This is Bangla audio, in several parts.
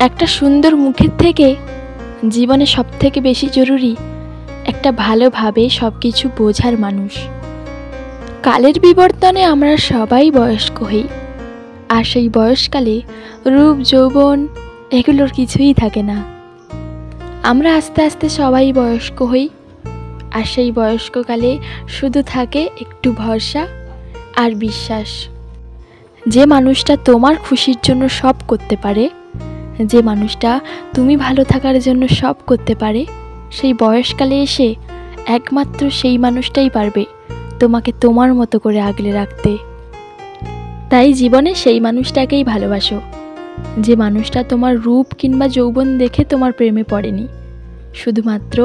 একটা সুন্দর মুখের থেকে জীবনে সবথেকে বেশি জরুরি একটা ভালোভাবে সব কিছু বোঝার মানুষ। কালের বিবর্তনে আমরা সবাই বয়স্ক হই, আর সেই বয়সকালে রূপ যৌবন এগুলোর কিছুই থাকে না। আমরা আস্তে আস্তে সবাই বয়স্ক হই, আর সেই বয়স্ককালে শুধু থাকে একটু ভরসা আর বিশ্বাস। যে মানুষটা তোমার খুশির জন্য সব করতে পারে, যে মানুষটা তুমি ভালো থাকার জন্য সব করতে পারে, সেই বয়সকালে এসে একমাত্র সেই মানুষটাই পারবে তোমাকে তোমার মতো করে আগলে রাখতে। তাই জীবনে সেই মানুষটাকেই ভালোবাসো, যে মানুষটা তোমার রূপ কিংবা যৌবন দেখে তোমার প্রেমে পড়েনি, শুধুমাত্র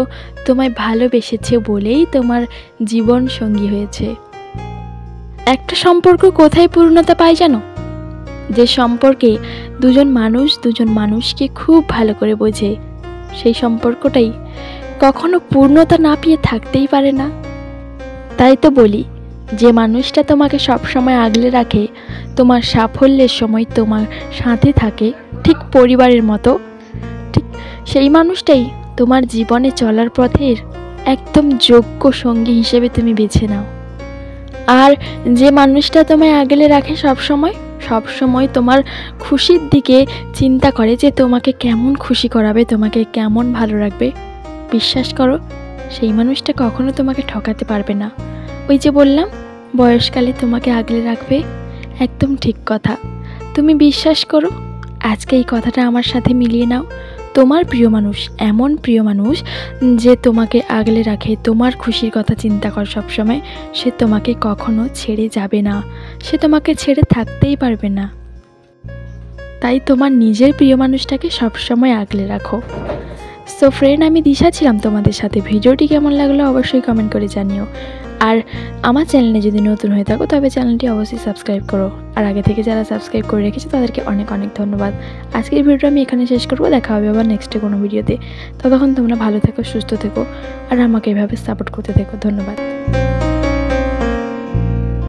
তোমায় ভালোবেসেছে বলেই তোমার জীবন সঙ্গী হয়েছে। একটা সম্পর্ক কোথায় পূর্ণতা পায় জানো? যে সম্পর্কে দুজন মানুষকে খুব ভালো করে বোঝে, সেই সম্পর্কটাই কখনো পূর্ণতা না পেয়ে থাকতেই পারে না। তাই তো বলি, যে মানুষটা তোমাকে সবসময় আগলে রাখে, তোমার সাফল্যের সময় তোমার সাথে থাকে ঠিক পরিবারের মতো, ঠিক সেই মানুষটাই তোমার জীবনে চলার পথের একদম যোগ্য সঙ্গী হিসেবে তুমি বেছে নাও। আর যে মানুষটা তোমায় আগলে রাখে সবসময় তোমার খুশির দিকে চিন্তা করে, যে তোমাকে কেমন খুশি করাবে, তোমাকে কেমন ভালো রাখবে, বিশ্বাস করো সেই মানুষটা কখনো তোমাকে ঠকাতে পারবে না। ওই যে বললাম বয়সকালে তোমাকে আগলে রাখবে, একদম ঠিক কথা। তুমি বিশ্বাস করো, আজকে এই কথাটা আমার সাথে মিলিয়ে নাও। তোমার প্রিয় মানুষ, এমন প্রিয় মানুষ যে তোমাকে আগলে রাখে, তোমার খুশির কথা চিন্তা কর সবসময়, সে তোমাকে কখনো ছেড়ে যাবে না, সে তোমাকে ছেড়ে থাকতেই পারবে না। তাই তোমার নিজের প্রিয় মানুষটাকে সবসময় আগলে রাখো। সো ফ্রেন্ড, আমি দিশা ছিলাম তোমাদের সাথে। ভিডিওটি কেমন লাগলো অবশ্যই কমেন্ট করে জানিও। আর আমার চ্যানেলে যদি নতুন হয়ে থাকো তবে চ্যানেলটি অবশ্যই সাবস্ক্রাইব করো। আর আগে থেকে যারা সাবস্ক্রাইব করে রেখেছো তাদেরকে অনেক অনেক ধন্যবাদ। আজকের ভিডিওটা আমি এখানে শেষ করবো, দেখা হবে আবার নেক্সটে কোনো ভিডিওতে। ততক্ষণ তোমরা ভালো থেকো, সুস্থ থেকো, আর আমাকে এভাবে সাপোর্ট করতে থেকো। ধন্যবাদ।